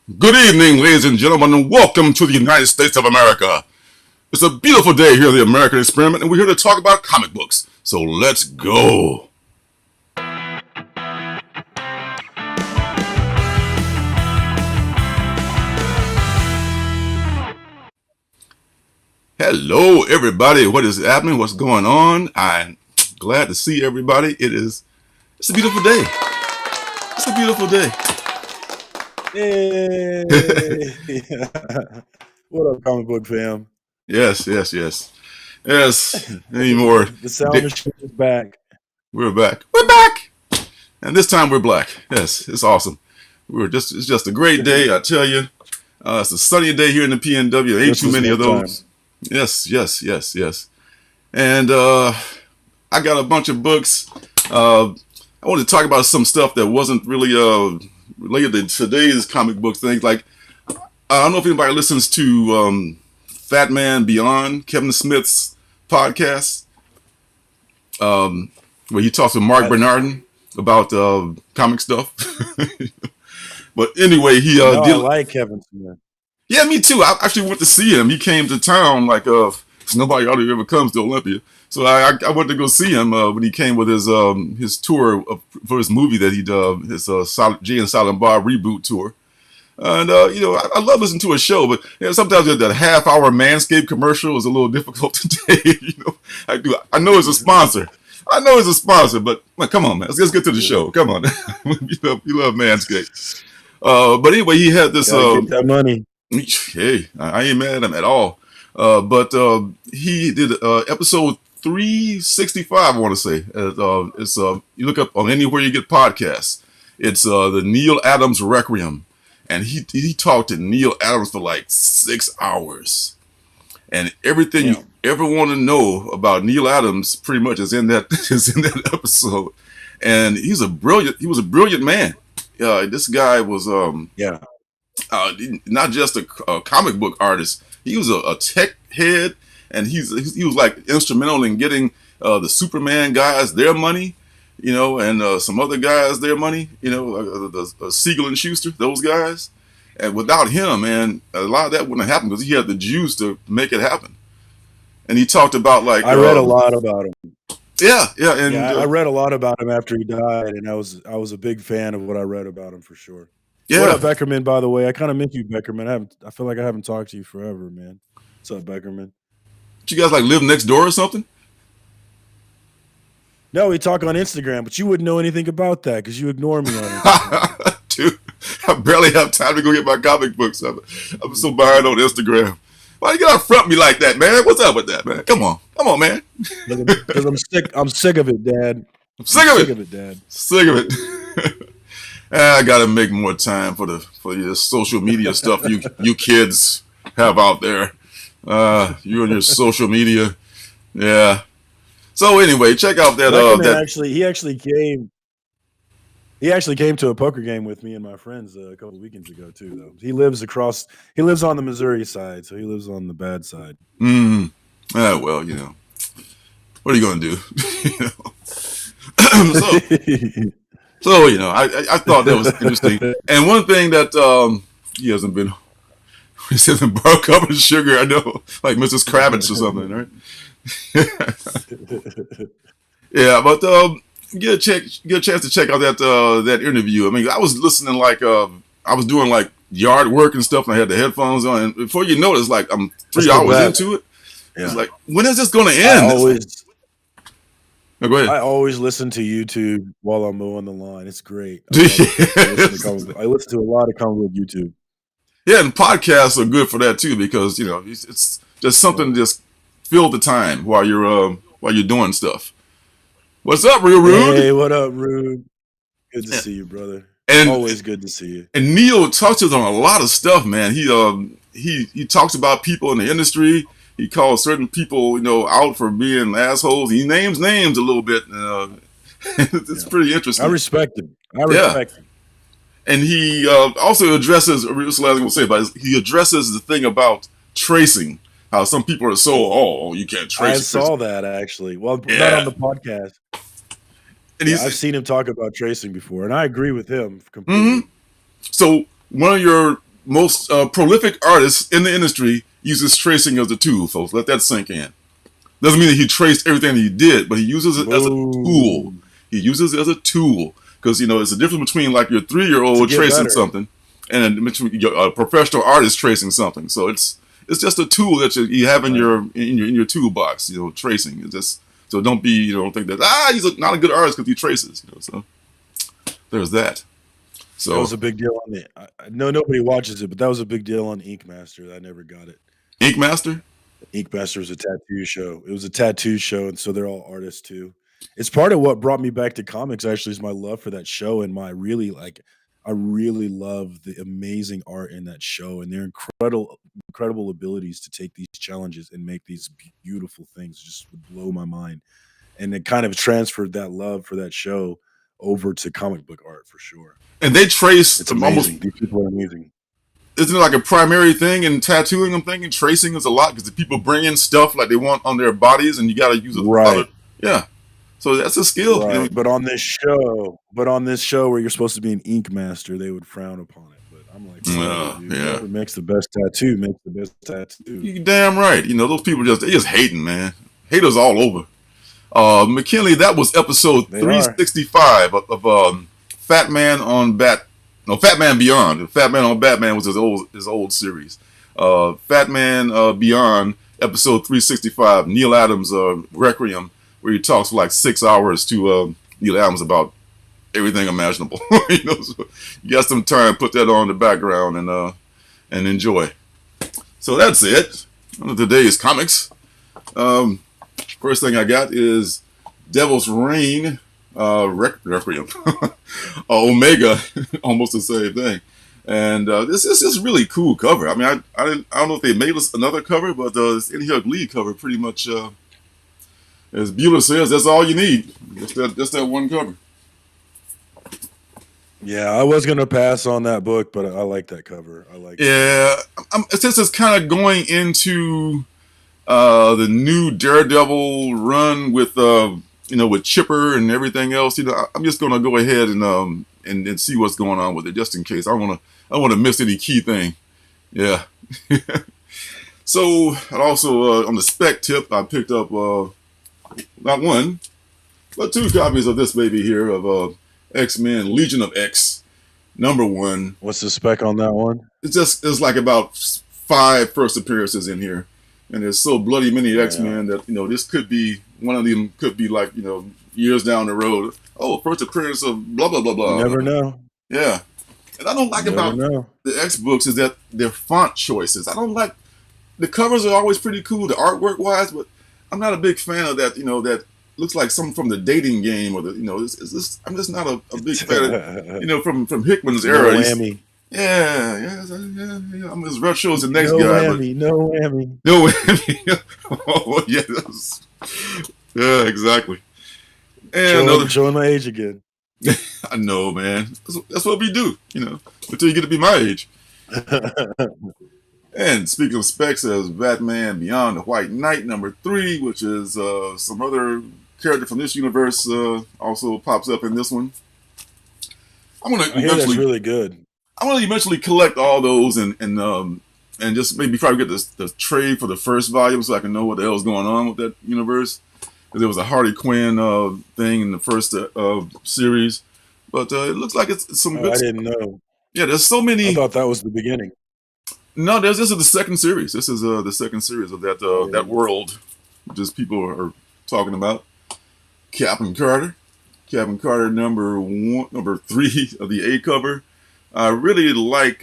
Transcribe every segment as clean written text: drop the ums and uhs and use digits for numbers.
Good evening, ladies and gentlemen, and welcome to the United States of America. It's a beautiful day here at the American Experiment, and we're here to talk about comic books. So let's go. Hello, everybody. What is happening? What's going on? I'm glad to see everybody. It's a beautiful day. It's a beautiful day. Hey. What up, comic book fam? Yes. Any more? The sound machine is back. We're back. We're back. And this time we're black. Yes, it's awesome. It's just a great day, I tell you. It's a sunny day here in the PNW. Ain't too many of those. Yes. And I got a bunch of books. I wanted to talk about some stuff that wasn't really related to today's comic book things. Like, I don't know if anybody listens to Fat Man Beyond, Kevin Smith's podcast, where he talks with Mark Bernardin about comic stuff. But anyway, I like Kevin Smith. Yeah, me too. I actually went to see him. He came to town like nobody ever comes to Olympia. So I went to go see him when he came with his tour for his movie that he did, his Jay and Silent Bob reboot tour. And I love listening to a show, but sometimes that half-hour Manscaped commercial is a little difficult to take. I know it's a sponsor. But come on, man, let's get to the show. Come on, you love Manscaped. But anyway, he had this. Get that money. Hey, I ain't mad at him at all. But he did episode 365. I want to say it's you look up on anywhere you get podcasts. It's the Neil Adams Requiem, and he talked to Neil Adams for like 6 hours, and everything you ever want to know about Neil Adams pretty much is in that episode. And he was a brilliant man. This guy was not just a comic book artist. He was a tech head, and he was like instrumental in getting the Superman guys their money, and some other guys their money, the Siegel and Schuster, those guys. And without him, man, a lot of that wouldn't have happened because he had the juice to make it happen. And he talked about I read a lot about him. I read a lot about him after he died, and I was a big fan of what I read about him for sure. Yeah. What up, Beckerman? By the way, I kind of miss you, Beckerman. I feel like I haven't talked to you forever, man. What's up, Beckerman? You guys live next door or something? No, we talk on Instagram, but you wouldn't know anything about that because you ignore me on Instagram. Dude, I barely have time to go get my comic books. I'm so behind on Instagram. Why you gotta front me like that, man? What's up with that, man? Come on, man. Because I'm sick of it, Dad. I'm sick of it, Dad. Sick of it. I gotta make more time for your social media stuff you kids have out there. You and your social media, yeah. So anyway, check out that. He actually came to a poker game with me and my friends a couple of weekends ago too. Though he lives on the Missouri side, so he lives on the bad side. Well, what are you gonna do? So I thought that was interesting. And one thing that he hasn't broke up in sugar. I know, like Mrs. Kravitz or something, right? Yeah, but get a chance to check out that interview. I mean, I was listening I was doing yard work and stuff, and I had the headphones on. And before you know it, it's like I'm 3 hours into it. Yeah. It's like, when is this going to end? Go ahead. I always listen to YouTube while I'm mowing the lawn. It's great. I listen to a lot of comic book YouTube. Yeah, and podcasts are good for that too because it's just something to just fill the time while you're doing stuff. What's up, Real Rude? Hey, what up, Rude? Good to see you, brother. And always good to see you. And Neil touches on a lot of stuff, man. He talks about people in the industry. He calls certain people, out for being assholes. He names names a little bit. It's pretty interesting. I respect him. And he also addresses. This is the last thing I'm gonna say about it. He addresses the thing about tracing. How some people are so, you can't trace. I saw that actually. Well, not on the podcast. And I've seen him talk about tracing before, and I agree with him completely. Mm-hmm. So one of your most prolific artist in the industry uses tracing as a tool, folks. Let that sink in. Doesn't mean that he traced everything that he did, but he uses it as a tool. Boom. He uses it as a tool because it's a difference between like your 3-year-old get tracing better. something and a professional artist tracing something. So it's just a tool that you have in your toolbox. Tracing. It's just so don't think that he's not a good artist because he traces. So there's that. So That was a big deal on it. I know nobody watches it, but that was a big deal on Ink Master. I never got it. Ink Master. Ink Master was a tattoo show. It was a tattoo show, and so they're all artists too. It's part of what brought me back to comics. Actually, is my love for that show and I really love the amazing art in that show and their incredible abilities to take these challenges and make these beautiful things. Just would blow my mind, and it kind of transferred that love for that show over to comic book art for sure. And they trace It's almost. amazing. These people are amazing. Isn't it like a primary thing in tattooing? I'm thinking tracing is a lot because the people bring in stuff like they want on their bodies, and you got to use a Right. yeah. So that's a skill. Right, but on this show where you're supposed to be an ink master, they would frown upon it. But I'm like, dude, Yeah. whoever makes the best tattoo makes the best tattoo. You damn right. Those people they just hating, man. Haters all over. McKinley, that was episode 365 of Fat Man Beyond. Fat Man on Batman was his old series. Fat Man Beyond, episode 365, Neil Adams' Requiem, where he talks for like 6 hours to Neil Adams about everything imaginable. So you got some time, put that on in the background and enjoy. So that's it. Today's comics. First thing I got is Devil's Reign, Requiem, Omega, almost the same thing. And this is just really cool cover. I mean, I don't know if they made us another cover, but this In Here Glee cover pretty much, as Bueller says, that's all you need. Just that one cover. Yeah, I was gonna pass on that book, but I like that cover. I like. Yeah, since it's kind of going into the new Daredevil run with with Chipper and everything else. I'm just gonna go ahead and see what's going on with it, just in case. I don't want to miss any key thing. Yeah. So, and also on the spec tip, I picked up not one, but 2 copies of this baby here of X-Men Legion of X #1. What's the spec on that one? It's like about 5 first appearances in here. And there's so bloody many X-Men that, this could be, one of them could be like, years down the road. Oh, first appearance of blah, blah, blah, blah. You never know. Yeah. And I don't like about the X books is that their font choices. I don't like, the covers are always pretty cool, the artwork wise, but I'm not a big fan of that, that looks like something from the dating game or I'm just not a big fan of, from Hickman's era. No whammy. Yeah. I'm as retro as the next guy. No whammy. Oh, yes. Yeah, exactly. And showing my age again. I know, man. That's what we do, until you get to be my age. And speaking of specs, as Batman Beyond the White Knight #3, which is some other character from this universe, also pops up in this one. I'm gonna that's really good. I want to eventually collect all those and just maybe probably get the trade for the first volume so I can know what the hell's going on with that universe. Because there was a Harley Quinn thing in the first series, but it looks like it's some good. I didn't know. Yeah, there's so many. I thought that was the beginning. No, this is the second series. This is the second series of that world, just people are talking about. Captain Carter #3 of the A cover. I really like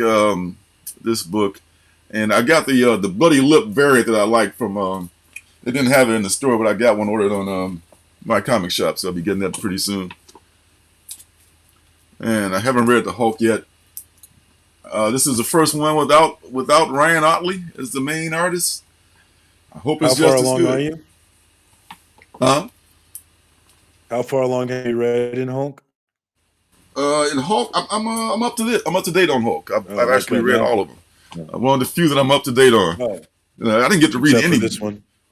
this book, and I got the bloody lip variant that I like from. They didn't have it in the store, but I got one ordered on my comic shop, so I'll be getting that pretty soon. And I haven't read the Hulk yet. This is the first one without Ryan Otley as the main artist. I hope it's just as good. How far along are you? Huh? How far along have you read in Hulk? In Hulk, I'm up to date. I'm up to date on Hulk. I've actually read all of them. One of the few that I'm up to date on. Oh. I didn't get to read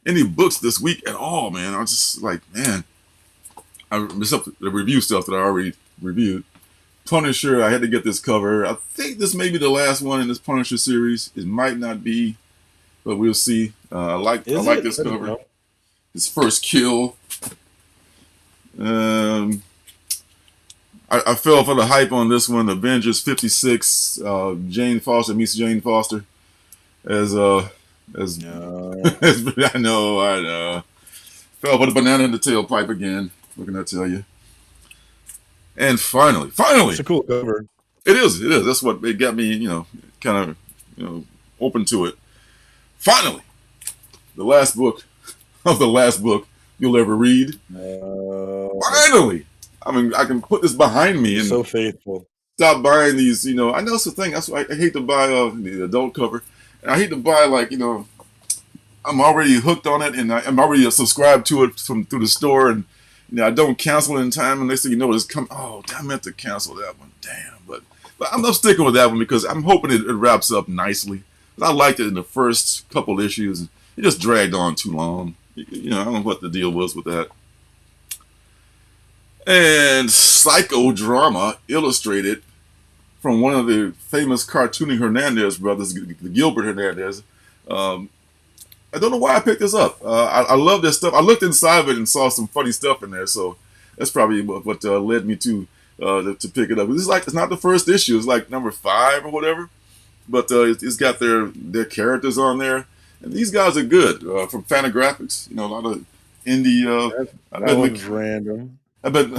any books this week at all, man. I was just like, man, except the review stuff that I already reviewed. Punisher. I had to get this cover. I think this may be the last one in this Punisher series. It might not be, but we'll see. I Is like it? this I don't cover. know. His first kill. I fell for the hype on this one. Avengers 56. Jane Foster meets Jane Foster as No. I know. Fell for the banana in the tailpipe again. What can I tell you? And finally, It's a cool cover. it is. That's what it got me, kind of, open to it. Finally, the last book of the last book you'll ever read. Finally, I mean, I can put this behind me and So faithful. stop buying these. I know it's the thing. That's why I hate to buy the adult cover, and I hate to buy I'm already hooked on it, and I'm already subscribed to it through the store, and I don't cancel it in time, and next thing you know, it's come. Oh, damn, I meant to cancel that one. Damn, but I'm not sticking with that one because I'm hoping it wraps up nicely. I liked it in the first couple issues. It just dragged on too long. I don't know what the deal was with that. And psychodrama illustrated from one of the famous cartooning Hernandez brothers, the Gilbert Hernandez. I don't know why I picked this up. I love this stuff. I looked inside of it and saw some funny stuff in there, so that's probably what led me to pick it up. It's not the first issue. It's like number 5 or whatever, but it's got their characters on there, and these guys are good from Fantagraphics. A lot of indie. That one's random. But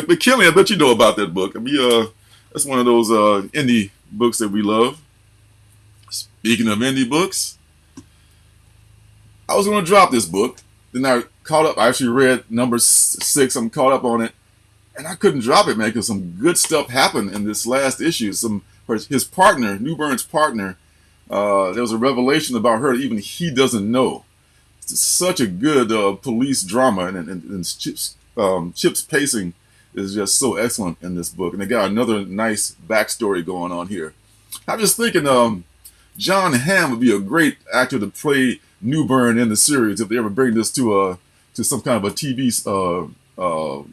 McKinley, I bet you know about that book. I mean, that's one of those indie books that we love. Speaking of indie books, I was going to drop this book. Then I caught up. I actually read number 6. I'm caught up on it, and I couldn't drop it, man, because some good stuff happened in this last issue. His partner, Newburn's partner, there was a revelation about her that even he doesn't know. It's such a good police drama, and Chip's pacing is just so excellent in this book, and they got another nice backstory going on here. I'm just thinking, John Hamm would be a great actor to play Newburn in the series if they ever bring this to some kind of a TV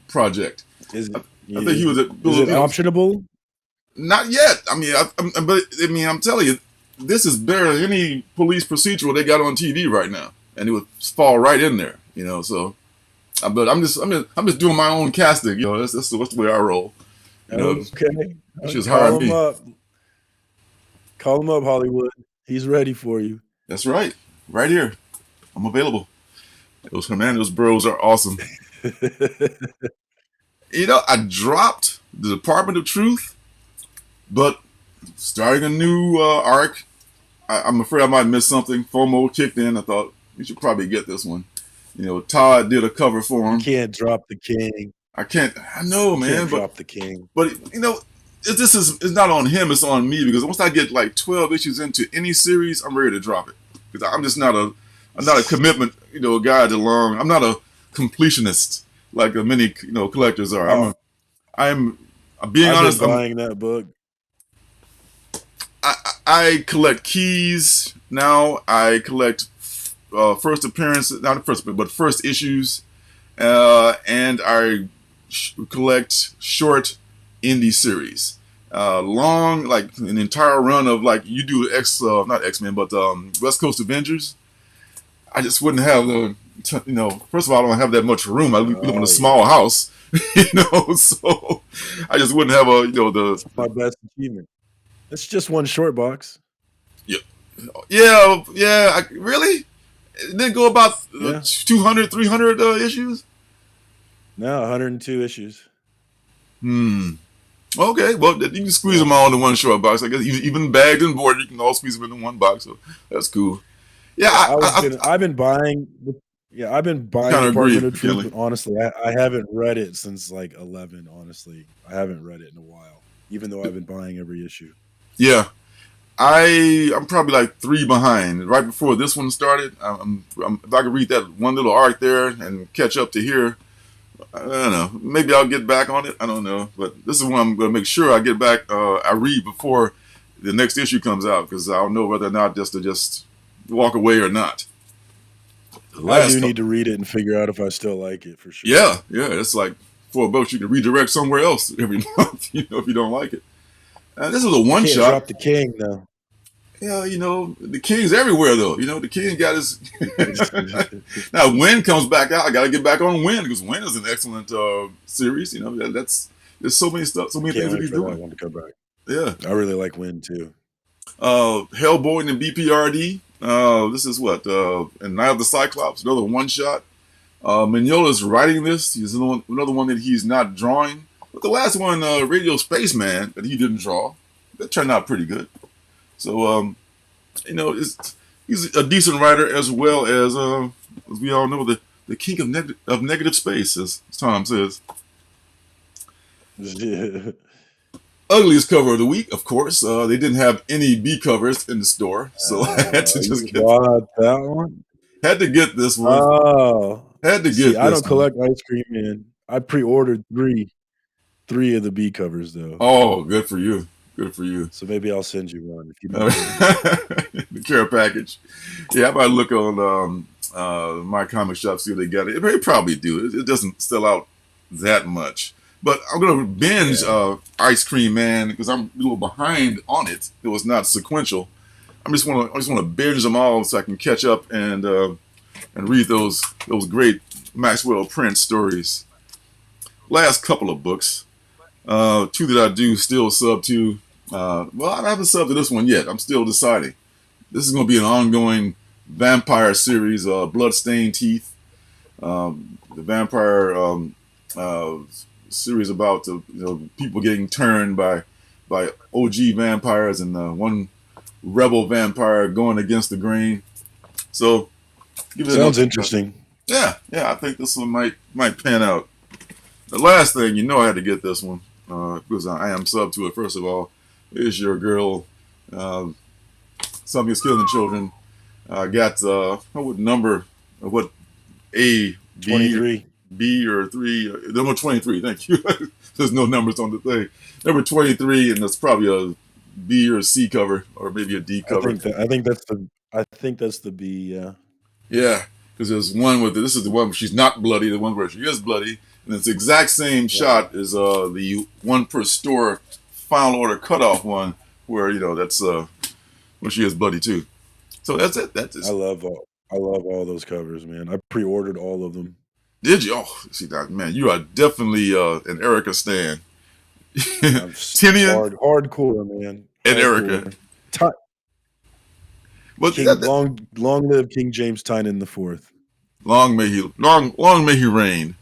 project. Is it? I think he was. Is it optionable? Not yet. I mean, I'm telling you, this is better than any police procedural they got on TV right now, and it would fall right in there. So. But I'm just doing my own casting. That's the way I roll. Okay. Just hire me. Call him up, Hollywood. He's ready for you. That's right. Right here. I'm available. Those Hernandez bros are awesome. I dropped the Department of Truth, but starting a new arc, I'm afraid I might miss something. FOMO kicked in. I thought we should probably get this one. Todd did a cover for him. You can't drop the king. I can't. I know, man. Can't drop the king. But it's not on him. It's on me, because once I get like 12 issues into any series, I'm ready to drop it, because I'm just not a commitment guy to long. I'm not a completionist like many collectors are. I'm being honest. I've been buying that book. I collect keys now. I collect first appearances, not first, but first issues, and I collect short indie series. Long, like an entire run of you do not X-Men, but West Coast Avengers. I just wouldn't have first of all, I don't have that much room. I live in a small house, so I just wouldn't have That's my best achievement. It's just one short box. Yeah. Really? It didn't go about 200, 300 issues? No, 102 issues. Okay, well, you can squeeze them all into one short box. I guess even bagged and boarded, you can all squeeze them into one box. So that's cool. Yeah, I've been buying. I've been buying Department of Truth, but honestly, I haven't read it since 11. Honestly, I haven't read it in a while, even though I've been buying every issue. Yeah, I'm probably 3 behind. Right before this one started, if I could read that one little arc there and catch up to here, I don't know. Maybe I'll get back on it. I don't know. But this is one I'm going to make sure I get back. I read before the next issue comes out, because I'll know whether or not just walk away or not. I do need to read it and figure out if I still like it, for sure. Yeah. It's $4, you can redirect somewhere else every month, if you don't like it. And this is a one Can't shot. drop the king though. Yeah, the King's everywhere though. The King got his. Now, Win comes back out. I got to get back on Win because Win is an excellent series. There's so many stuff, so many Can't things that wait he's for that doing. one to come back. Yeah, I really like Win too. Hellboy and BPRD. This is what and Night of the Cyclops, another one shot. Mignola's writing this. He's another one that he's not drawing. But the last one, Radio Spaceman, that he didn't draw, that turned out pretty good. So he's a decent writer as well as we all know, the king of negative space, as Tom says. Ugliest cover of the week, of course. They didn't have any B covers in the store, so I had to just get that one. Had to get this one. Oh, Had to get see, this I don't one. collect ice cream, man. I pre-ordered three of the B covers though. Oh, good for you. Good for you. So maybe I'll send you one if you don't. The care package. Yeah, I might look on my comic shop, see if they got it. They probably do. It doesn't sell out that much. But I'm gonna binge Ice Cream Man because I'm a little behind on it. It was not sequential. I just want to binge them all so I can catch up and read those great Maxwell Prince stories. Last couple of books, two that I do still sub to. Well, I haven't subbed to this one yet. I'm still deciding. This is going to be an ongoing vampire series, Bloodstained Teeth. The vampire series about people getting turned by OG vampires and one rebel vampire going against the grain. So, sounds interesting. Yeah, I think this one might pan out. The last thing, I had to get this one because I am sub to it. First of all, is your girl, Something's Killing Children. I got what number? What A? 23. B or 3? Number 23. Thank you. There's no numbers on the thing. Number 23, and that's probably a B or C cover, or maybe a D cover. I think that's the B. Yeah. Yeah, because there's one with this is the one where she's not bloody, the one where she is bloody, and it's the exact same shot as the one per store final order cutoff one, where that's when she is bloody too. So that's it. That's it. I love all those covers, man. I pre-ordered all of them. Did you? Oh, see that, man. You are definitely an Erica stan. Tinian, hardcore, man. And Erica. But long live King James Tynan IV. Long may he reign.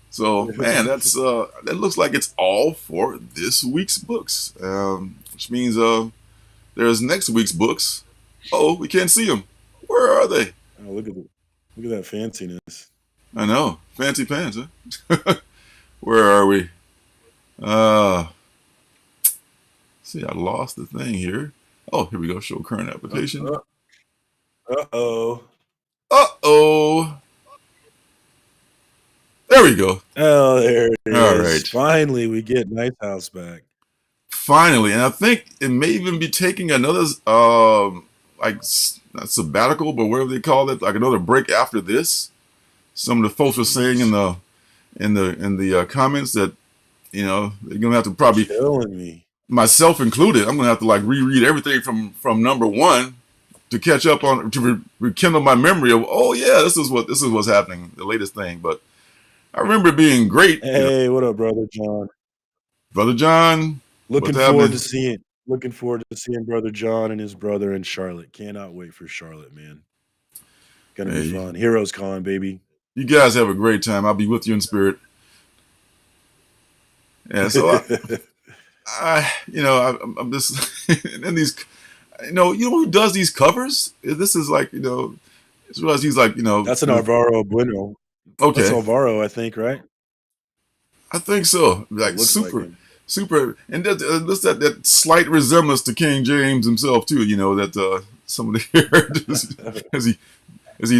So man, that's that looks like it's all for this week's books, which means there's next week's books. Oh, we can't see them. Where are they? Oh, look at that fanciness. I know, fancy pants, huh? Where are we? See, I lost the thing here. Oh, here we go. Show current application. Uh-oh. There we go. Oh, there it is. All right. Finally, we get Night House back. Finally, and I think it may even be taking another like not sabbatical, but whatever they call it, like another break after this. Some of the folks were saying in the comments that they're gonna have to probably, killing me, myself included. I'm gonna have to like reread everything from number one to catch up on, to rekindle my memory of, oh yeah, this is what's happening, the latest thing. But I remember it being great. Hey, what up, Brother John? Brother John, looking forward to seeing Brother John and his brother in Charlotte. Cannot wait for Charlotte, man. Gonna be fun. Heroes Con, baby. You guys have a great time. I'll be with you in spirit. Yeah, so I'm just and these, who does these covers? This is like, I just realized he's like, that's an Alvaro Bueno. Okay, that's Alvaro, I think, right? I think so. Like super, and that slight resemblance to King James himself too. That some of the as he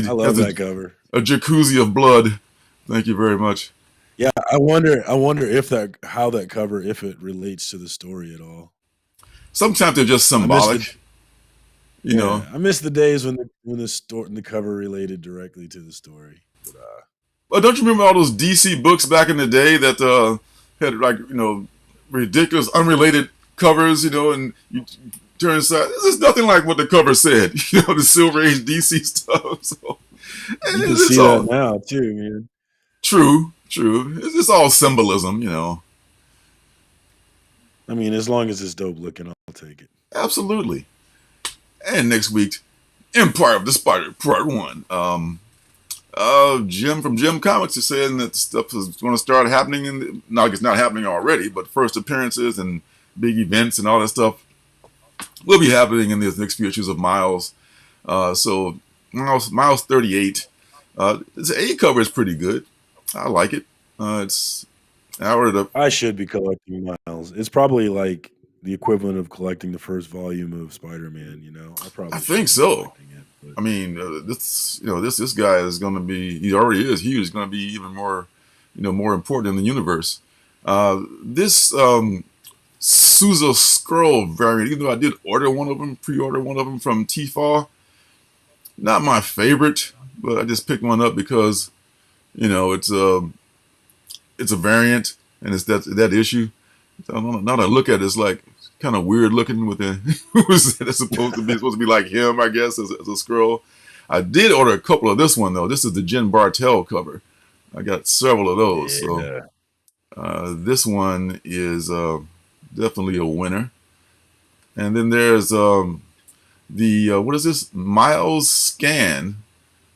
I love that cover. A jacuzzi of blood. Thank you very much. Yeah, I wonder how that cover, if it relates to the story at all. Sometimes they're just symbolic. I miss the days when the cover related directly to the story. But Well, don't you remember all those DC books back in the day that had like ridiculous, unrelated covers? And you turn inside. This is nothing like what the cover said. The Silver Age DC stuff. So You can it's see that all now too, man. true. True. It's all symbolism. I mean, as long as it's dope looking, I'll take it. Absolutely. And next week, Empire of the Spider Part 1. Jim from Jim Comics is saying that stuff is going to start happening no, it's not happening already, but first appearances and big events and all that stuff will be happening in these next few issues of Miles. So Miles 38. Its A cover is pretty good. I like it. I ordered a. I should be collecting Miles. It's probably like the equivalent of collecting the first volume of Spider-Man. I I probably think should be so. collecting it. But I mean, this guy is going to be. He already is huge. He's going to be even more, more important in the universe. This Souza Scroll variant, even though I did order one of them, pre-order one of them from Tfaw, not my favorite, but I just picked one up because it's a variant and it's that issue. So now that I look at it, it's like kind of weird looking with the who's that's supposed to be like him, I guess, as a scroll. I did order a couple of this one though. This is the Jen Bartel cover. I got several of those. yeah, So this one is definitely a winner. And then there's the what is this? Miles Scan.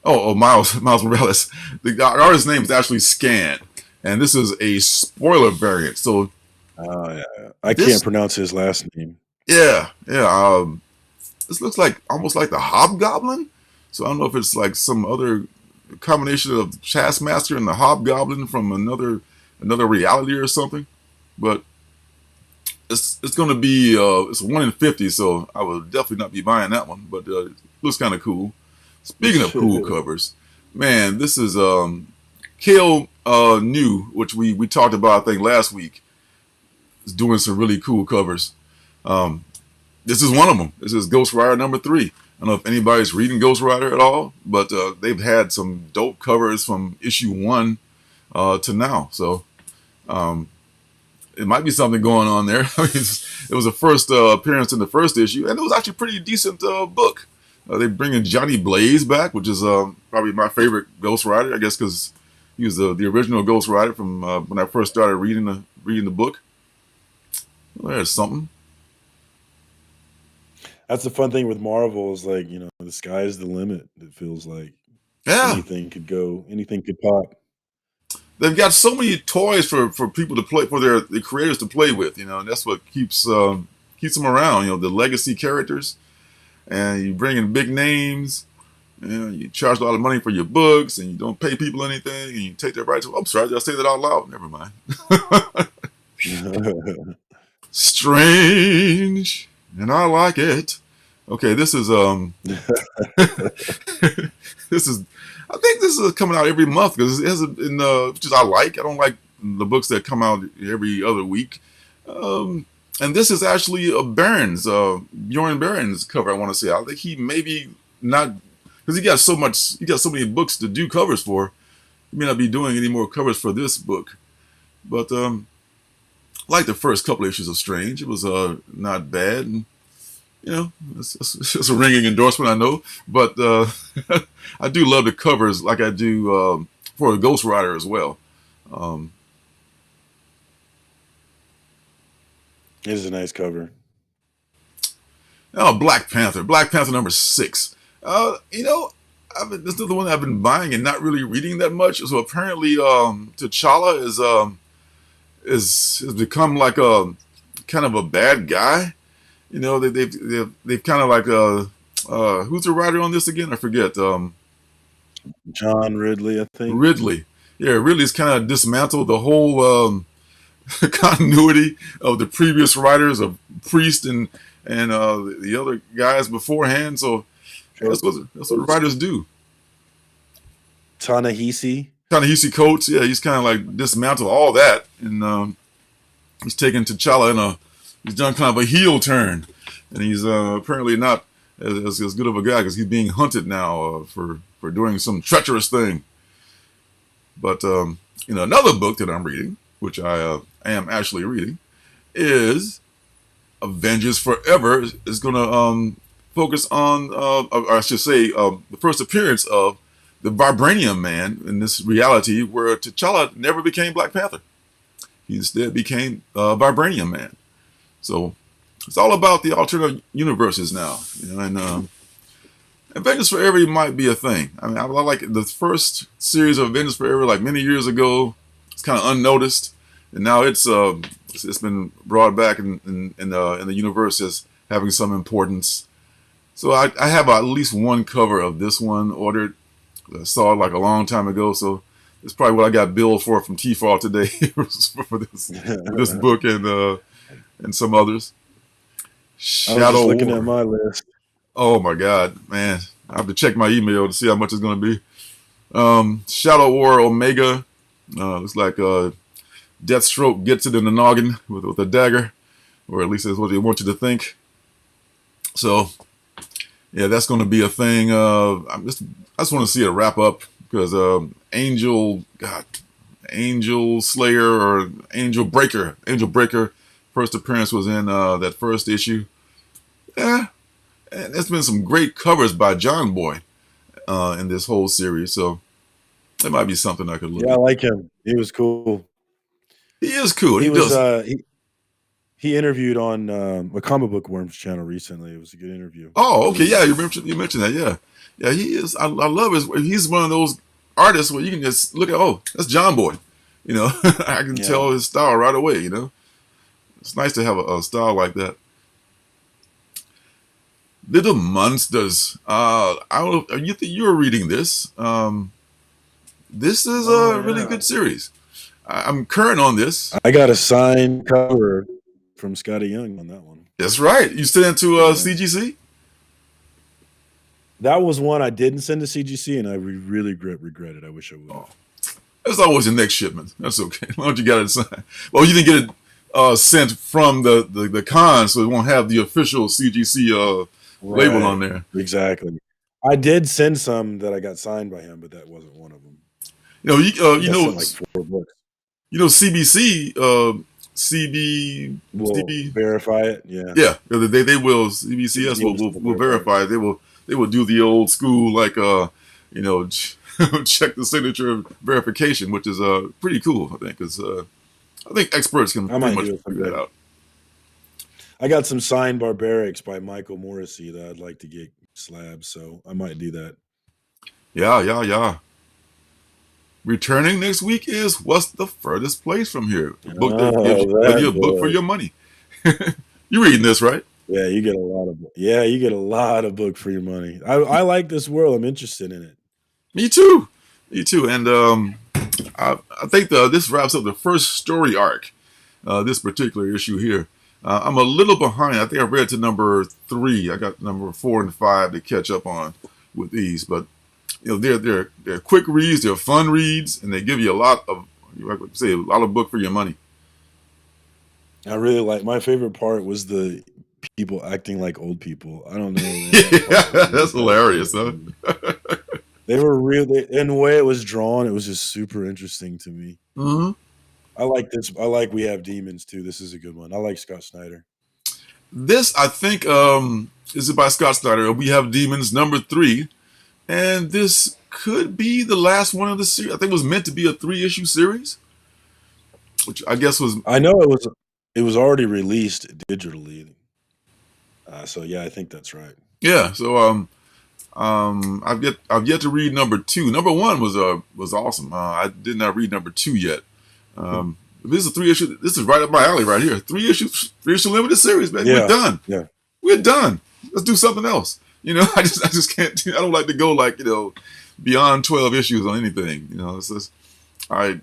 Oh, Miles Morales. The artist's name is actually Scan, and this is a spoiler variant. So yeah. I this, can't pronounce his last name. yeah. This looks like almost like the Hobgoblin. So I don't know if it's like some other combination of the Taskmaster and the Hobgoblin from another reality or something. But it's going to be it's 1 in 50, so I will definitely not be buying that one. But it looks kind of cool. Speaking of cool covers, man, this is Kale New, which we talked about I think last week. Is doing some really cool covers. This is one of them. This is Ghostwriter number 3. I don't know if anybody's reading Ghostwriter at all, but they've had some dope covers from issue 1 to now. So it might be something going on there. I mean, it was the first appearance in the first issue, and it was actually a pretty decent book. They bring in Johnny Blaze back, which is probably my favorite Ghostwriter, I guess, because he was the original Ghostwriter from when I first started reading the book. Well, there's something. That's the fun thing with Marvel is like, the sky is the limit. It feels like Yeah, anything could go, anything could pop. they've got so many toys for people to play, for the creators to play with. And that's what keeps them around. The legacy characters, and you bring in big names. You charge a lot of money for your books, and you don't pay people anything, and you take their rights. I'm sorry, did I say that out loud? Never mind. Strange, and I like it. Okay, this is this is. I think this is coming out every month because it has which is I like. I don't like the books that come out every other week. And this is actually a Barron's, Bjorn Barron's cover. I want to say. I think he maybe not because he got so many books to do covers for. He may not be doing any more covers for this book, but like the first couple issues of Strange, it was not bad. And, it's a ringing endorsement, I know, but I do love the covers like I do for a Ghostwriter as well. It is a nice cover. Oh, Black Panther number 6. This is the one I've been buying and not really reading that much. So apparently, T'Challa has become like a kind of a bad guy. They've kind of like who's the writer on this again? I forget. John Ridley, I think. Ridley. Yeah, Ridley's kind of dismantled the whole continuity of the previous writers of Priest and the other guys beforehand. So that's what writers do. Ta-Nehisi Coates, yeah, he's kind of like dismantled all that, and he's taken T'Challa he's done kind of a heel turn, and he's apparently not as good of a guy because he's being hunted now for doing some treacherous thing. But another book that I'm reading, which I am actually reading, is Avengers Forever. Is going to focus on, or I should say, the first appearance of the Vibranium Man in this reality where T'Challa never became Black Panther. He instead became Vibranium Man. So it's all about the alternate universes now, and Avengers Forever might be a thing. I mean, I like the first series of Avengers Forever, like many years ago. It's kind of unnoticed, and now it's been brought back in the universe as having some importance. So I have at least one cover of this one ordered. I saw it like a long time ago, so it's probably what I got billed for from T-Fall today for this book and some others. I was just looking War. at my list. Oh my God, man! I have to check my email to see how much it's going to be. Shadow War Omega. Looks like Deathstroke gets it in the noggin with a dagger, or at least that's what they want you to think. So, yeah, that's going to be a thing. I just want to see it wrap up because Angel Slayer or Angel Breaker, first appearance was in that first issue. Yeah, and there's been some great covers by John Boy in this whole series, so that might be something I could look Yeah, I at. like him. He was cool. He is cool. He He was does. he interviewed on a Comic Book Worms channel recently. It was a good interview. Oh, okay, yeah, you mentioned that, yeah, yeah. He is. I love his. He's one of those artists where you can just look at. Oh, that's John Boy. I can Yeah. tell his style right away. It's nice to have a style like that. Little Monsters. I don't know. You're reading this. This is Oh, a really yeah. good series. I'm current on this. I got a signed cover from Scotty Young on that one. That's right. You sent it to Yeah. CGC? That was one I didn't send to CGC, and I really regret it. I wish I would. Oh, that's always the next shipment. That's okay. Why don't you got it signed? Well, you didn't get it sent from the con, so it won't have the official CGC label on there. Exactly. I did send some that I got signed by him, but that wasn't one of them. Like 4 books. CBC, CB, Will CB, verify it. Yeah. yeah. They will. CBCS will verify it. They will do the old school check the signature verification, which is pretty cool. I think because I think experts can pretty much figure that out. I got some signed Barbarics by Michael Morrissey that I'd like to get slabs, so I might do that. Yeah. Returning next week is What's the Furthest Place from Here? A book that gives you a book for your money. You're reading this, right? Yeah, you get a lot of book for your money. I like this world. I'm interested in it. Me too. And I think this wraps up the first story arc. This particular issue here. I'm a little behind. I think I read to number 3. I got number 4 and 5 to catch up on with these, but they're quick reads, they're fun reads, and they give you a lot of book for your money. I really like. My favorite part was the people acting like old people. I don't know. Yeah, that's hilarious, huh? They were real. In the way it was drawn, it was just super interesting to me. Mm-hmm. I like this. I like We Have Demons too. This is a good one. I like Scott Snyder. This, I think, is by Scott Snyder. We Have Demons, number 3. And this could be the last one of the series. I think it was meant to be a 3-issue series, which I guess was. I know it was already released digitally. So yeah, I think that's right. Yeah. So I've yet to read number 2. Number 1 was awesome. I did not read number 2 yet. This is a 3-issue. This is right up my alley right here. 3-issue limited series, man. Yeah. We're done. Yeah. We're done. Let's do something else. I just can't. I don't like to go beyond 12 issues on anything. It's just, I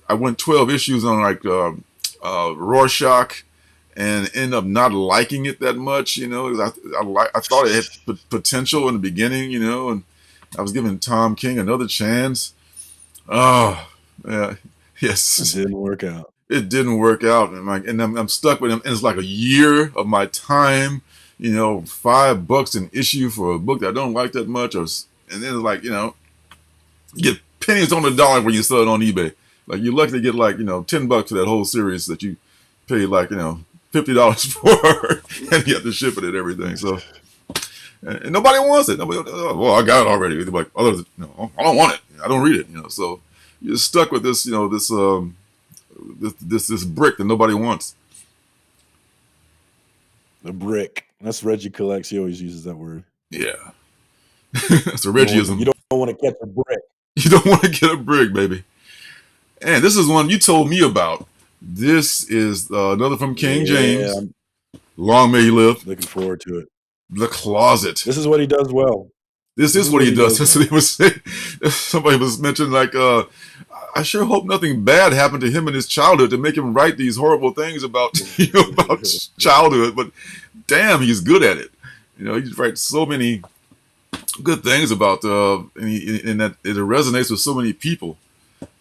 went 12 issues on Rorschach, and end up not liking it that much. I thought it had potential in the beginning. And I was giving Tom King another chance. Oh, yeah, yes, it didn't work out. It didn't work out, and I'm stuck with him. And it's like a year of my time. $5 an issue for a book that I don't like that much, and then it's like you get pennies on the dollar when you sell it on eBay. Like you're lucky to get like $10 for that whole series that you paid like $50 for, and you have to ship it and everything. So and nobody wants it. Nobody. Well, I got it already. They're like others, I don't want it. I don't read it. So you're stuck with this, this brick that nobody wants. The brick. That's Reggie collects. He always uses that word. Yeah. It's a Reggieism. You don't want to catch a brick. You don't want to get a brick, baby. And this is one you told me about. This is another from King James. Long may he live. Looking forward to it. The Closet. This is what he does well. This is what he does. That's what he was saying. Somebody was mentioning like, I sure hope nothing bad happened to him in his childhood to make him write these horrible things about about childhood. But damn, he's good at it. He writes so many good things about and that it resonates with so many people.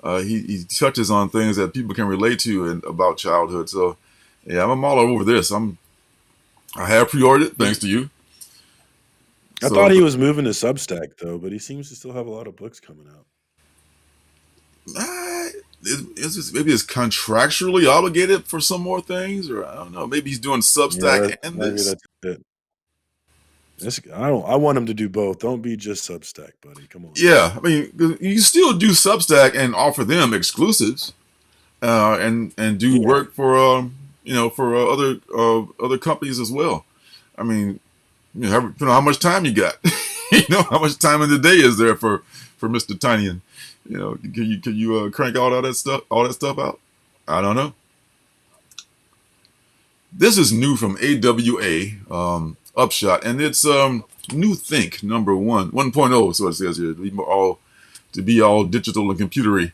He touches on things that people can relate to and about childhood. So yeah, I'm all over this. I have pre-ordered it thanks to you. I thought he was moving to Substack though, but he seems to still have a lot of books coming out. Maybe it's contractually obligated for some more things, or I don't know. Maybe he's doing Substack and this. Maybe that's it. I want him to do both. Don't be just Substack, buddy. Come on. Yeah, I mean, you still do Substack and offer them exclusives, and do work for for other companies as well. I mean, how much time you got? How much time in the day is there for Mr. Tinian? Can you crank all that stuff out? I don't know. This is new from AWA. Upshot, and it's New Think number 1.0, so it says here, to be all digital and computery.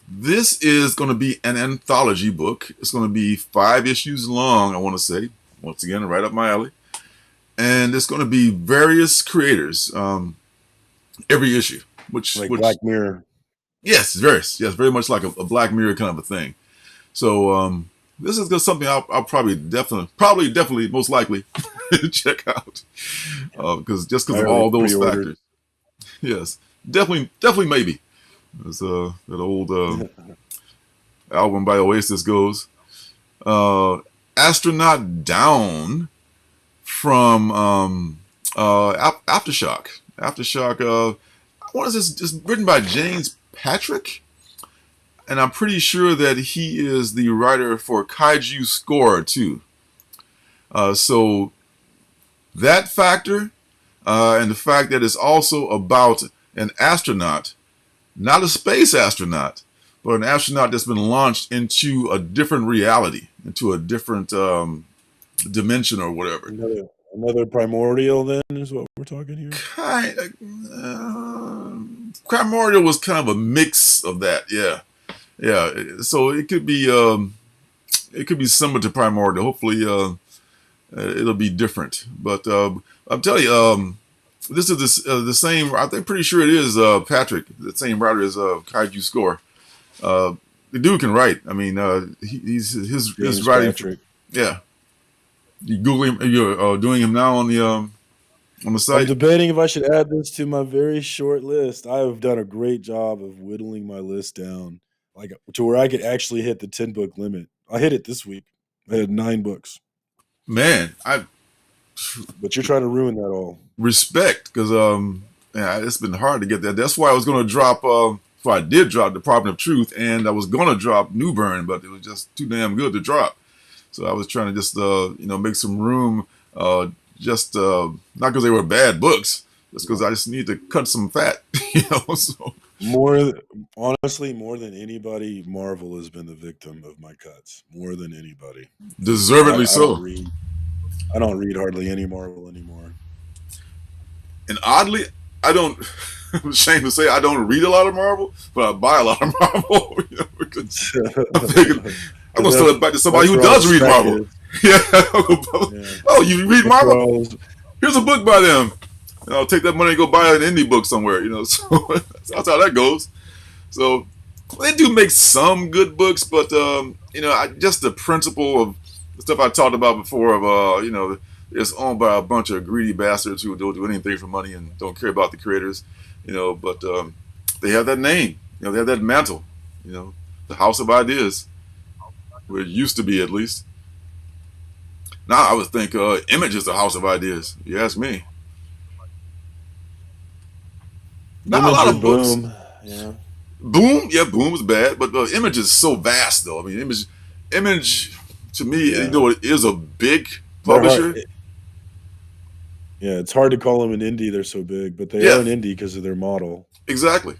This is going to be an anthology book. It's going to be 5 issues long, I want to say. Once again, right up my alley. And it's going to be various creators every issue. Which Black Mirror. Yes, very much like a Black Mirror kind of a thing. So this is just something I'll probably definitely, most likely check out because of all those factors. Yes, definitely maybe. As that old album by Oasis goes, Astronaut Down from Aftershock. What is this? It's written by James Patrick. And I'm pretty sure that he is the writer for Kaiju Score too. So that factor, and the fact that it's also about an astronaut, not a space astronaut, but an astronaut that's been launched into a different reality, into a different dimension or whatever. Another primordial then is what we're talking here. Primordial was kind of a mix of that, yeah. Yeah, so it could be similar to Primordial. Hopefully, it'll be different. But I'm telling you, this is the same. I'm pretty sure it is Patrick, the same writer as Kaiju Score. The dude can write. I mean, his writing. Patrick. Yeah, you Google him. You're doing him now on the site. I'm debating if I should add this to my very short list. I have done a great job of whittling my list down. To where I could actually hit the 10-book limit. I hit it this week. I had 9 books. Man, but you're trying to ruin that all. Respect, because it's been hard to get that. That's why I was going to drop. I did drop Department of Truth, and I was going to drop New Burn, but it was just too damn good to drop. So I was trying to just make some room. Not because they were bad books, just because I just need to cut some fat. So. Honestly, more than anybody, Marvel has been the victim of my cuts. More than anybody. Deservedly so. I don't read hardly any Marvel anymore. And oddly, I don't. I'm ashamed to say I don't read a lot of Marvel, but I buy a lot of Marvel. Because I'm thinking I'm gonna sell it back to somebody who does read Marvel. Yeah. Oh, you read Marvel? Here's a book by them. And I'll take that money and go buy an indie book somewhere, So that's how that goes. So they do make some good books, but just the principle of the stuff I talked about before of it's owned by a bunch of greedy bastards who don't do anything for money and don't care about the creators. But they have that name, they have that mantle, the House of Ideas, where it used to be at least. Now I would think Image is the House of Ideas. You ask me. Not a Image lot or of books. Boom. Yeah. Boom, yeah, Boom was bad, but Image is so vast though. I mean, Image to me, Yeah. it is a big They're hard. publisher. Yeah, it's hard to call them an indie. They're so big, but they are Yeah, an indie because of their model. exactly.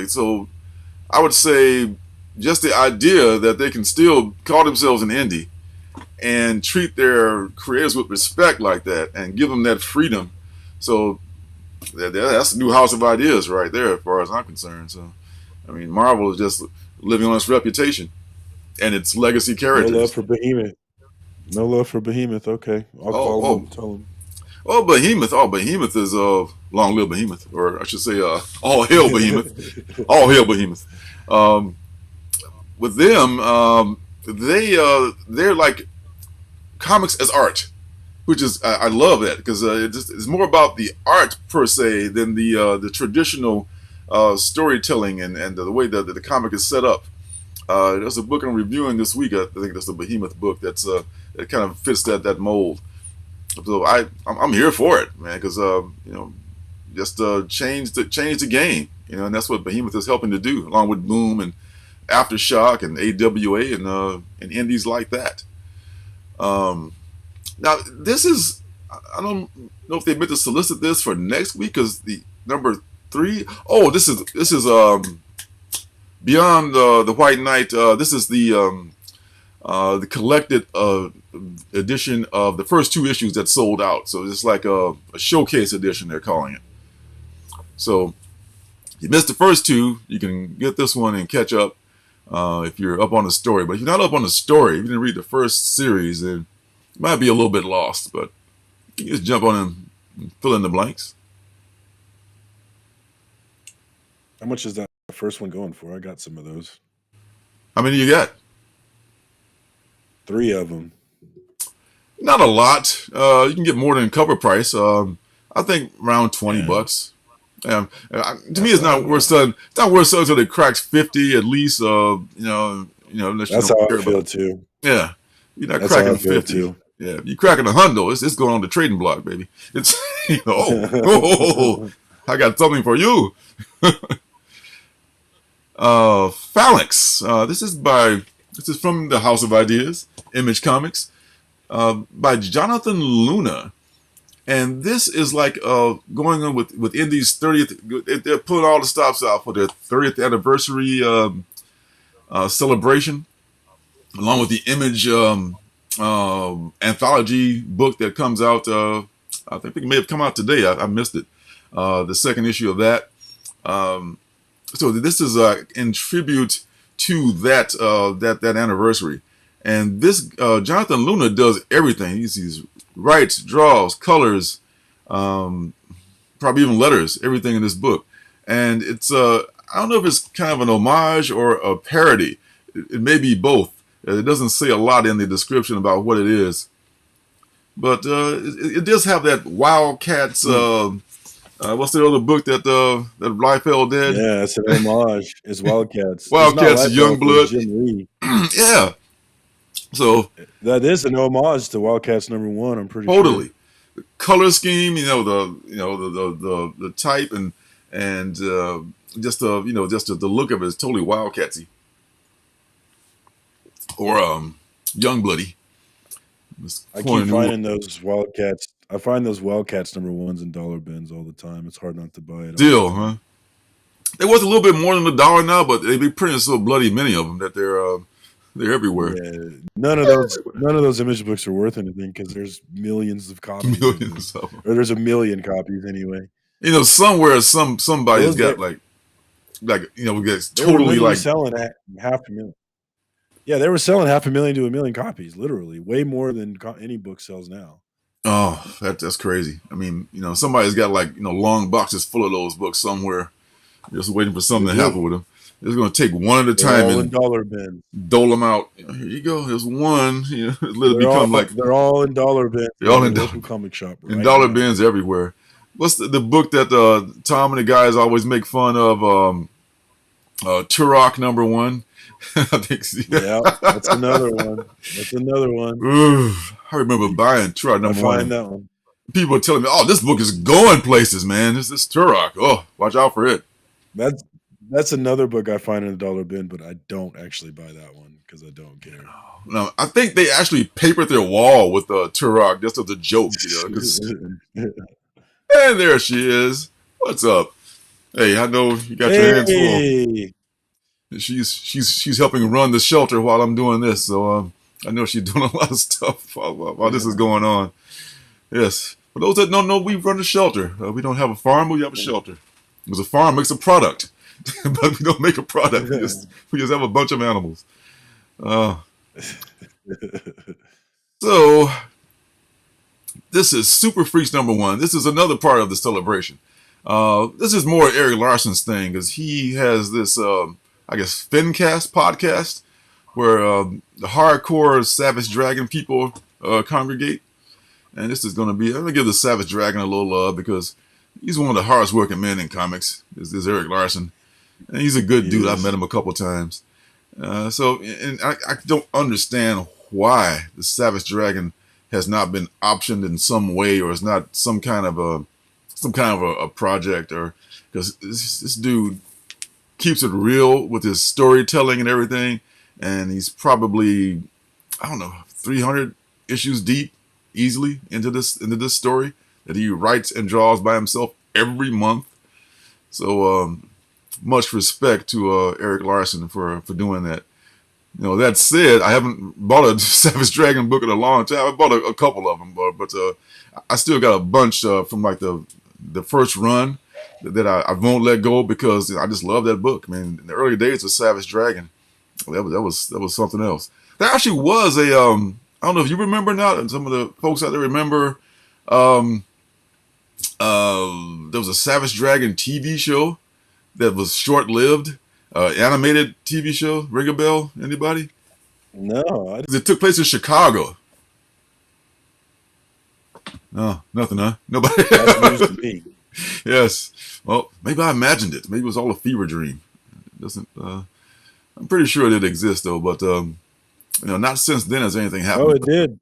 So I would say just the idea that they can still call themselves an indie and treat their creators with respect like that and give them that freedom. So that's the new House of Ideas right there, as far as I'm concerned. So, I mean, Marvel is just living on its reputation and its legacy No love characters. for Behemoth. No love for Behemoth. Okay, I'll Oh, call oh, them. Tell them. oh, Behemoth. Oh, Behemoth is long live Behemoth, or I should say, all hail Behemoth. All hail Behemoth. Um, with them, they're like comics as art, which is I love that because it's more about the art per se than the traditional storytelling and the way that the comic is set up. There's a book I'm reviewing this week. I think that's a Behemoth book that kind of fits that mold. So I'm here for it, man, because just change the game, and that's what Behemoth is helping to do, along with Boom and Aftershock and AWA and indies like that. Um, Now, this is, I don't know if they meant to solicit this for next week because the number 3, oh, this is Beyond the White Knight. This is the collected edition of the first 2 issues that sold out. So it's like a showcase edition, they're calling it. So you missed the first 2, you can get this one and catch up if you're up on the story. But if you're not up on the story, if you didn't read the first series, then you might be a little bit lost. But you can just jump on and fill in the blanks. How much is that first one going for? I got some of those. How many you got? 3 of them. Not a lot. You can get more than cover price. I think around $20. To me, it's not worth selling. It's not worth selling until it cracks 50 at least. Unless you That's don't how care I feel about. too. Yeah, you're not That's how I cracking feel 50. too. Yeah, you cracking a hundo. It's going on the trading block, baby. It's I got something for you. Phalanx. This is from the House of Ideas, Image Comics, by Jonathan Luna. And this is like going on with Indie's 30th. They're pulling all the stops out for their 30th anniversary celebration, along with the Image anthology book that comes out. I think it may have come out today. I missed it. The second issue of that. So this is in tribute to that anniversary. And this Jonathan Luna does everything. He's writes, draws, colors, probably even letters, everything in this book. And it's I don't know if it's kind of an homage or a parody. It may be both. It doesn't say a lot in the description about what it is, but it does have that Wildcats. What's the other book that Liefeld did? Yeah, it's an homage. It's Wildcats. Wildcats, It's not Liefeld, Youngblood. it's Jim Lee. Yeah. So That is an homage to Wildcats #1. I'm pretty totally. sure. The color scheme, the type and just the look of it is totally Wildcatsy or Youngbloody. I keep finding those Wildcats. I find those Wildcats #1s in dollar bins all the time. It's hard not to buy it. Deal, huh? They're worth a little bit more than $1 now, but they be printing so bloody many of them that they're everywhere. Yeah, none of those image books are worth anything because there's millions of copies. Millions of them. Or there's a million copies anyway. Somewhere somebody's got gets totally like selling at $500,000. Yeah, they were selling $500,000 to $1 million copies, literally, way more than any book sells now. Oh, that's crazy. I mean, somebody's got long boxes full of those books somewhere, just waiting for something to happen with them. It's going to take one at a time all and in dollar bins. Dole them out. Here you go. There's one. Let it become they're all in dollar bins. They're all in local comic shop. Right in dollar bins everywhere. what's the book that Tom and the guys always make fun of? Turok #1. I think. Yeah, that's another one. That's another one. Ooh, I remember buying Turok I #1. find that one. People are telling me, "Oh, this book is going places, man. This Turok. Oh, watch out for it." That's that's another book I find in the dollar bin, but I don't actually buy that one because I don't care. No, I think they actually papered their wall with Turok just as a joke, you know. And there she is. What's up? Hey, I know you got your hands full. Hey, She's helping run the shelter while I'm doing this, so I know she's doing a lot of stuff while this is going on. Yes. For those that don't know, we run a shelter. We don't have a farm, but we have a shelter. Because a farm makes a product, but we don't make a product. We just have a bunch of animals. So this is Super Freaks #1. This is another part of the celebration. This is more Eric Larson's thing because he has this, I guess, Fincast podcast where the hardcore Savage Dragon people congregate. And this is going to be, I'm going to give the Savage Dragon a little love because he's one of the hardest working men in comics. This is Eric Larson. And he's a good dude. I've met him a couple times. And I don't understand why the Savage Dragon has not been optioned in some way or is not some kind of a project, or because this dude keeps it real with his storytelling and everything. And he's probably, I don't know, 300 issues deep easily into this story that he writes and draws by himself every month. So much respect to Eric Larson for doing that. You know, that said, I haven't bought a Savage Dragon book in a long time. I bought a couple of them, but I still got a bunch from like the first run that I won't let go because I just love that book. I mean, in the early days of Savage Dragon, that was something else. There actually was a I don't know if you remember now, and some of the folks out there remember, there was a Savage Dragon TV show that was short-lived, animated TV show. Ring a bell? Anybody? no, It took place in Chicago. No, nothing, huh? Nobody. that's news to me. Yes. Well, maybe I imagined it. Maybe it was all a fever dream. It doesn't. I'm pretty sure it did exist though, but not since then has anything happened. Oh, it did.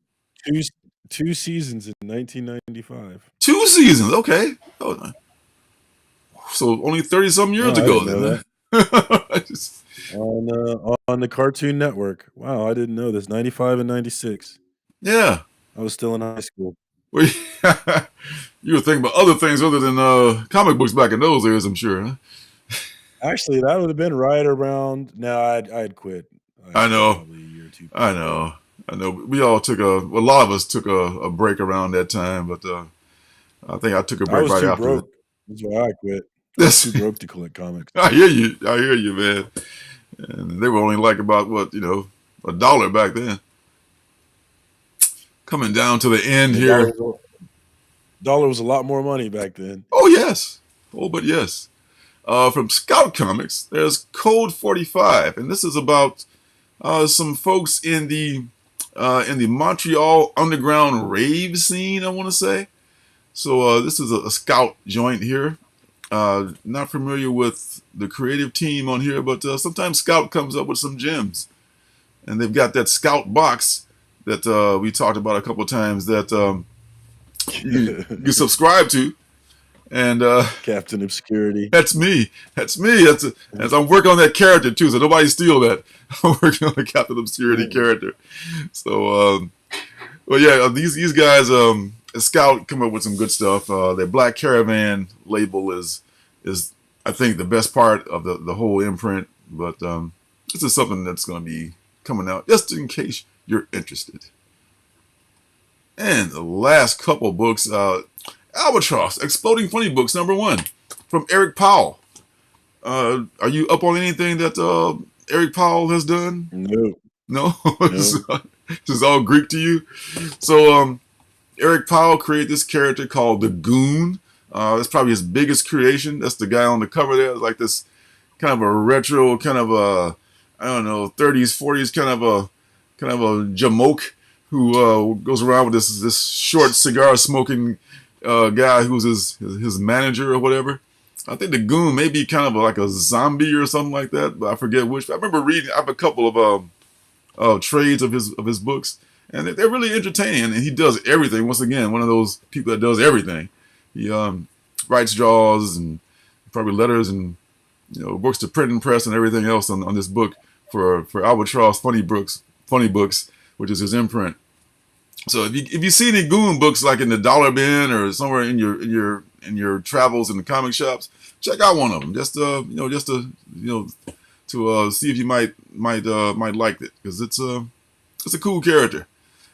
Two seasons in 1995. 2 seasons. Okay. Oh, so only 30-some years No, I ago. didn't know Then. On the Cartoon Network. Wow, I didn't know this. 95 and 96. Yeah. I was still in high school. Well, you were thinking about other things other than comic books back in those days, I'm sure. Huh? Actually, that would have been right around. No, I'd quit. I know. Probably a year or two. I know. We all took a lot of us took a break around that time, but I think I took a I break was right too after. broke. That's why I quit. I was too broke to collect comics. I hear you, man. And they were only like about $1 back then. Coming down to the end here. Dollar was a lot more money back then. Oh yes. Oh, but yes. From Scout Comics, there's Code 45, and this is about some folks in the Montreal underground rave scene, I want to say. So this is a Scout joint here. Not familiar with the creative team on here, but sometimes Scout comes up with some gems, and they've got that Scout box that we talked about a couple of times that you subscribe to. And Captain Obscurity. That's me. As I'm working on that character too, so nobody steal that. I'm working on the Captain Obscurity character. So, well, yeah, these guys, Scout, come up with some good stuff. Their Black Caravan label is I think the best part of the whole imprint. But this is something that's going to be coming out just in case you're interested. And the last couple books. Albatross, Exploding Funny Books #1 from Eric Powell. Are you up on anything that Eric Powell has done? No? This is all Greek to you? So Eric Powell created this character called the Goon. That's probably his biggest creation. That's the guy on the cover there. It's like this kind of a retro, kind of a, I don't know, 30s, 40s kind of a jamoke who goes around with this short cigar smoking guy who's his manager or whatever. I think the Goon may be kind of like a zombie or something like that, but I forget which. I remember reading. I have a couple of trades of his books, and they're really entertaining. And he does everything. Once again, one of those people that does everything. He writes, draws, and probably letters, and works the printing press and everything else on this book for Albatross Funny Books, which is his imprint. So if you see any Goon books like in the dollar bin or somewhere in your travels in the comic shops, check out one of them. To see if you might like it, because it's a cool character,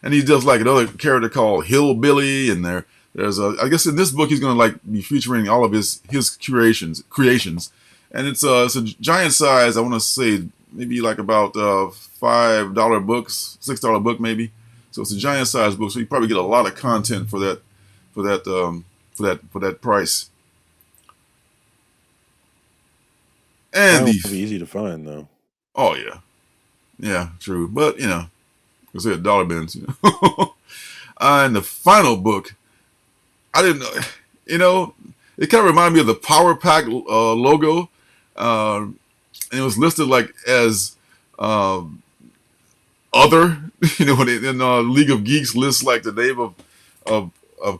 and he does like another character called Hillbilly, and there's I guess in this book he's gonna like be featuring all of his creations, and it's a giant size. I want to say maybe like about $5 books, $6 book maybe. So it's a giant size book, so you probably get a lot of content for that price. And Mine will be easy to find though. oh yeah, true, but I said dollar bins. And the final book, I didn't know, it kind of reminded me of the Power Pack logo, and it was listed like as other, when in League of Geeks lists like the name of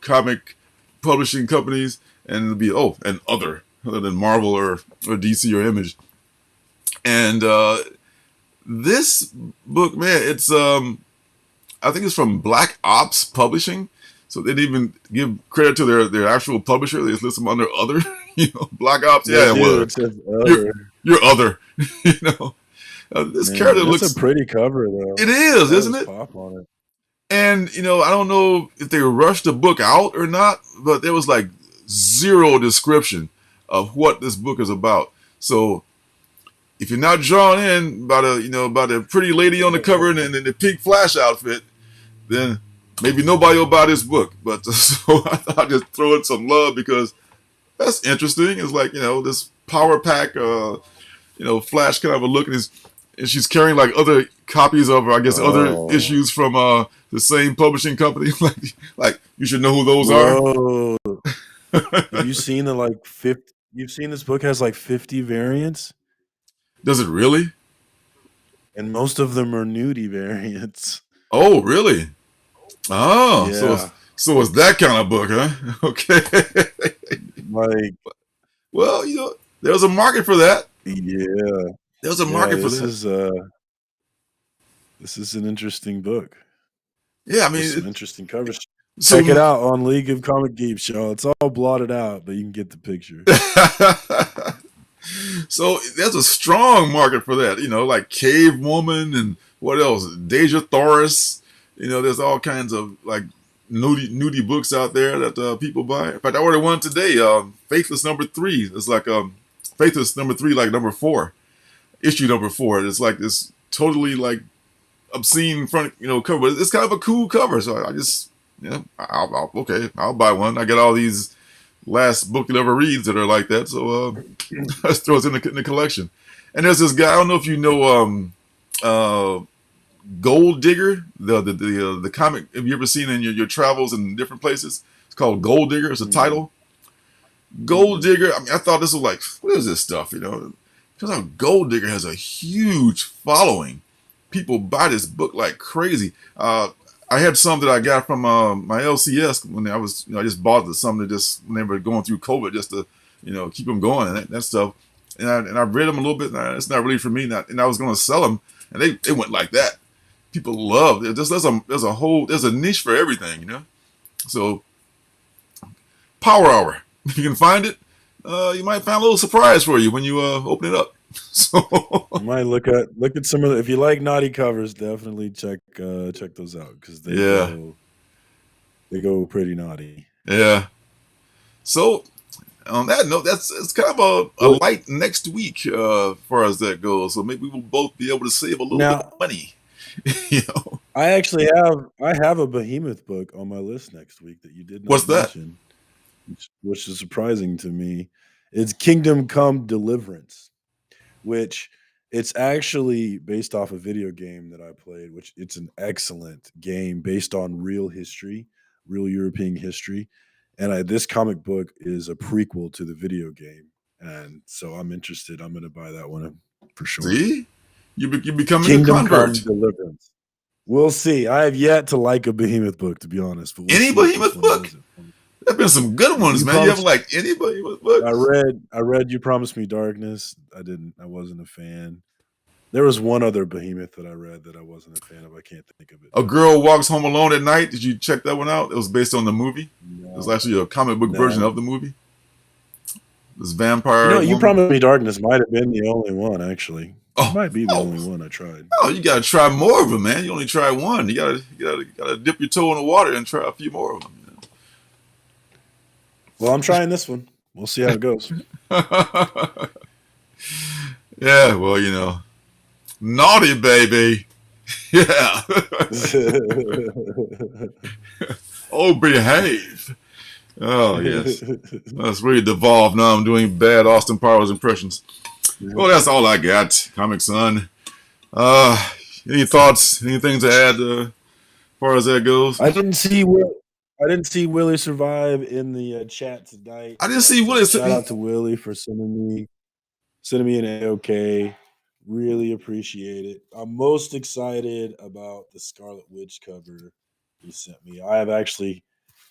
comic publishing companies, and it'd be and other than Marvel or DC or Image. And this book, man, it's I think it's from Black Ops Publishing. So they didn't even give credit to their actual publisher. They just list them under other. Black Ops. Yeah, it was. It says You're other. This Man, character that's looks. a pretty cover though. It is, That isn't was it? pop on it. And I don't know if they rushed the book out or not, but there was like zero description of what this book is about. So if you're not drawn in by the pretty lady on the cover and the pink Flash outfit, then maybe nobody will buy this book. But so I thought I'd just throw it some love because that's interesting. It's like this Power Pack, Flash kind of a look, and she's carrying like other copies of, I guess, other issues from the same publishing company. like you should know who those are. Have you seen the 50? You've seen this book has like 50 variants. Does it really? And most of them are nudie variants. Oh, really? Oh, yeah. So it's that kind of book, huh? Okay. Well, there's a market for that. Yeah. There's a market for that. This is an interesting book. Yeah, I mean, some interesting covers. Check it out on League of Comic Geeks, y'all. It's all blotted out, but you can get the picture. So there's a strong market for that, like Cave Woman and what else? Deja Thoris. There's all kinds of like nudie books out there that people buy. In fact, I ordered one today. Faithless #3. It's like Faithless #3, like number 4, issue number 4. It's like this totally like obscene front, cover. It's kind of a cool cover. So I just, I'll buy one. I got all these last book you'll ever reads that are like that. So let's throw it in the collection. And there's this guy. I don't know if you know Gold Digger, the comic. Have you ever seen in your travels in different places? It's called Gold Digger. It's a title. Gold Digger. I mean, I thought this was like, what is this stuff? Because Gold Digger has a huge following. People buy this book like crazy. I had some that I got from my LCS when I was, I just bought some that just when they were going through COVID, just to, keep them going and that stuff. And I read them a little bit. And it's not really for me. And I was going to sell them, and they went like that. People love it. There's a niche for everything, So Power Hour, if you can find it, you might find a little surprise for you when you open it up. So you might look at some of the, if you like naughty covers, definitely check those out because they go pretty naughty. Yeah. So on that note, it's kind of a light next week as far as that goes. So maybe we'll both be able to save a little bit of money. I actually have a Behemoth book on my list next week that you did not mention. Which is surprising to me. It's Kingdom Come Deliverance, which it's actually based off a video game that I played, which it's an excellent game based on real history, real European history. And this comic book is a prequel to the video game, and so I'm interested. I'm going to buy that one for sure. See, you becoming a Kingdom Come convert. Deliverance. We'll see. I have yet to like a Behemoth book, to be honest. But we'll Any see Behemoth book? There've been some good ones, man. You haven't liked any Behemoth book? I read You Promised Me Darkness. I wasn't a fan. There was one other Behemoth that I read that I wasn't a fan of. I can't think of it. A Girl Walks Home Alone at Night. Did you check that one out? It was based on the movie. No. It was actually a comic book version of the movie. This vampire. You Promised Me Darkness might have been the only one, actually. It might be the only one I tried. Oh, you gotta try more of them, man. You only try one. You gotta dip your toe in the water and try a few more of them. You know? Well, I'm trying this one. We'll see how it goes. Yeah, well, naughty baby. Yeah. Oh, behave. Oh, yes. That's really devolved. Now I'm doing bad Austin Powers impressions. Well, that's all I got, Comic Son. Any thoughts? Anything to add as far as that goes? I didn't see Willie survive in the chat tonight. I didn't see Willie. Shout out to Willie for sending me an AOK. Really appreciate it. I'm most excited about the Scarlet Witch cover he sent me. I have actually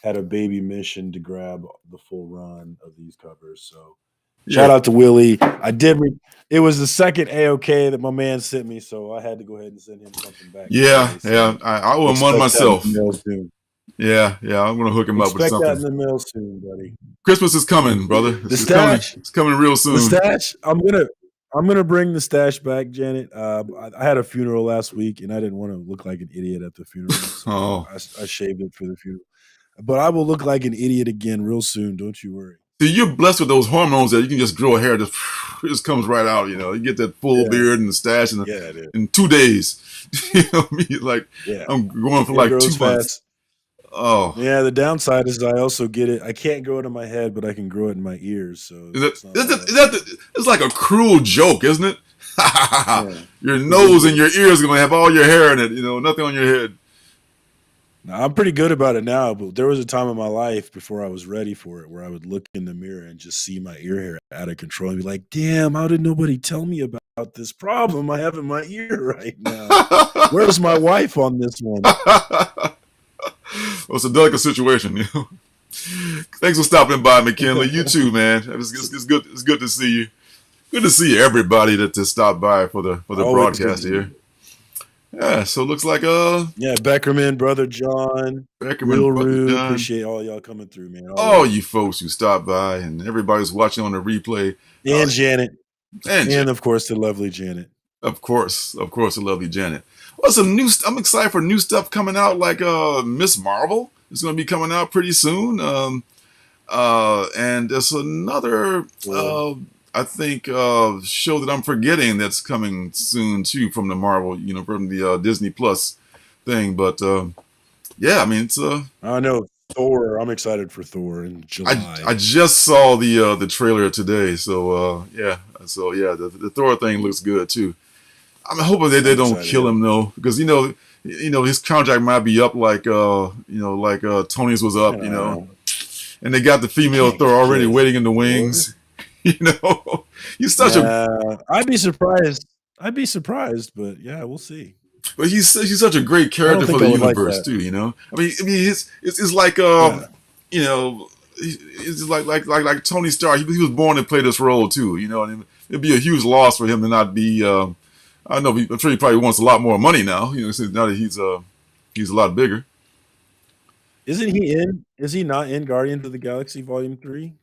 had a baby mission to grab the full run of these covers. So shout out to Willie. It was the second AOK that my man sent me, so I had to go ahead and send him something back. Yeah. I owe him one myself. Yeah, I'm gonna hook him up with something. Expect that in the mail soon, buddy. Christmas is coming, brother. It's coming real soon. The stash. I'm gonna bring the stash back, Janet. I had a funeral last week, and I didn't want to look like an idiot at the funeral. So I shaved it for the funeral. But I will look like an idiot again real soon. Don't you worry. See, you're blessed with those hormones that you can just grow hair. Just comes right out. You get that full beard and the stash in 2 days. You know what I mean? Like I'm going for like 2 months. Fast. Oh yeah, the downside is I also get it. I can't grow it in my head, but I can grow it in my ears. So it's like a cruel joke, isn't it? Your nose and your ears are gonna have all your hair in it. Nothing on your head. Now, I'm pretty good about it now, but there was a time in my life before I was ready for it where I would look in the mirror and just see my ear hair out of control and be like, "Damn, how did nobody tell me about this problem I have in my ear right now? Where's my wife on this one?" Well, it's a delicate situation, Thanks for stopping by, McKinley. You too, man. It's good. It's good to see you. Good to see everybody that stopped by for the broadcast here. Yeah, so it looks like Beckerman, Brother John, Real Rude. Appreciate all y'all coming through, man. All you folks who stopped by and everybody's watching on the replay. And Janet. And of course the lovely Janet. Of course, the lovely Janet. Well, some new. I'm excited for new stuff coming out, like Miss Marvel is going to be coming out pretty soon. And there's another, I think, show that I'm forgetting that's coming soon too from the Marvel, from the Disney Plus thing. But I mean, it's I know Thor. I'm excited for Thor in July. I just saw the trailer today, so the Thor thing looks good too. I'm hoping they don't kill him though, because his contract might be up like Tony's was up, and they got the female Thor already waiting in the wings. He's such I'd be surprised. But yeah, we'll see. But he's such a great character for the universe too. I mean, it's like it's like Tony Stark. He was born to play this role too. And it'd be a huge loss for him to not be. I know. I'm sure he probably wants a lot more money now. Now that he's a lot bigger. Isn't he in? Is he not in Guardians of the Galaxy Volume 3?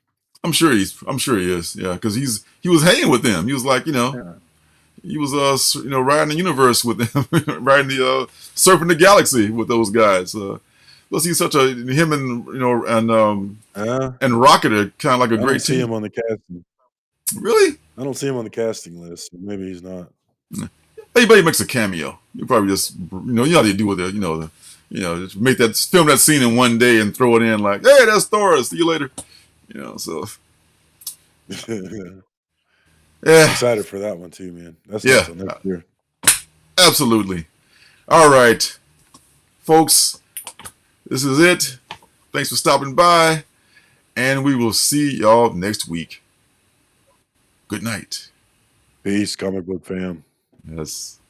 I'm sure he is. Yeah, because he was hanging with them. He was like, he was riding the universe with them, riding the surfing the galaxy with those guys. Plus, he's such him and Rocket are kind of like a great team. I don't see him on the casting. Really? I don't see him on the casting list. Maybe he's not. Anybody makes a cameo. You probably just you know how they do with it. Just make film that scene in one day and throw it in like, hey, that's Thor. See you later. So. Yeah, I'm excited for that one too, man. That's awesome. Next year. Absolutely. All right, folks. This is it. Thanks for stopping by. and we will see y'all next week. Good night. Peace, comic book fam. Yes.